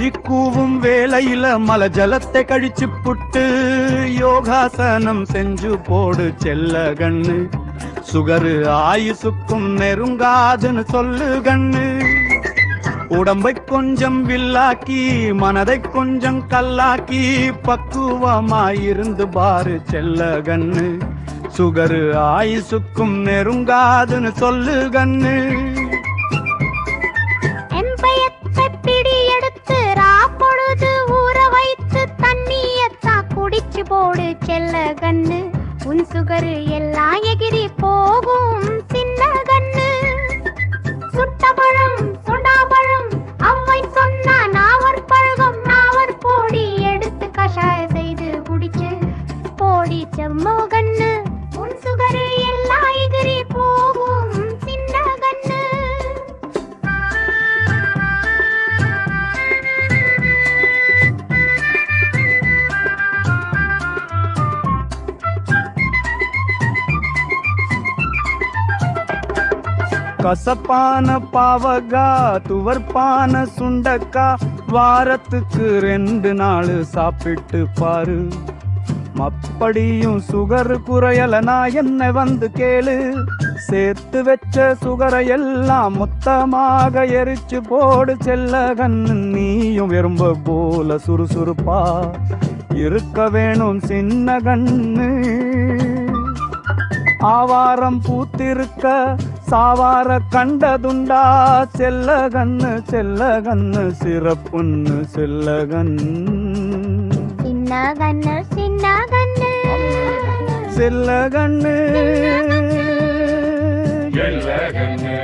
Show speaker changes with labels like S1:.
S1: கோழி கூவும் வேளையில மல ஜலத்தை கழிச்சு புட்டு யோகாசனம் செஞ்சு போடு செல்ல கண்ணு. சுகரு ஆயுசுக்கும் நெருங்காதுன்னு சொல்லு கண்ணு. உடம்பை கொஞ்சம் வில்லாக்கி மனதை கொஞ்சம் கல்லாக்கி பக்குவமாயிருந்து பாரு செல்ல கண்ணு. சுகரு ஆயுசுக்கும் நெருங்காதுன்னு சொல்லு கண்ணு.
S2: பிடி எடுத்து ராப்பொழுது ஊற வைத்து தண்ணியத்தா குடிச்சு போடு செல்ல கண்ணு. உன் சுகரு எல்லாம் எகிரி போகும் சின்ன கண்ணு. சுட்டபழம் சொடாபழம் அவ்வை சொன்னா நாவர் பழகம் நாவர் போடி எடுத்து கஷாய செய்து குடிச்சு போடி செம்மோ கண்ணு. உன் சுகரு எல்லாம் எகிரி போகும் சின்ன கண்ணு.
S1: கசப்பான பாவகா துவர்ப்பான சுண்டக்கா வாரத்துக்கு 2 நாள் சாப்பிட்டு பாரு. அப்படியும் சுகர் குறையலனா என்ன வந்து கேளு. சேர்த்து வச்ச சுகரை எல்லாம் மொத்தமாக எரிச்சு போடு செல்ல கண்ணு. நீயும் விரும்ப போல சுறுசுறுப்பா இருக்க வேணும் சின்ன கண்ணு. ஆவாரம் பூத்திருக்க சாவார கண்டதுண்டா செல்ல கண்ணு. செல்ல கண்ணு சிறப்புன்னு செல்ல கண்ணு.
S2: சின்ன கண்ணு சின்ன கண்ணு
S1: செல்ல கண்ணு.
S3: செல்ல கண்ணு.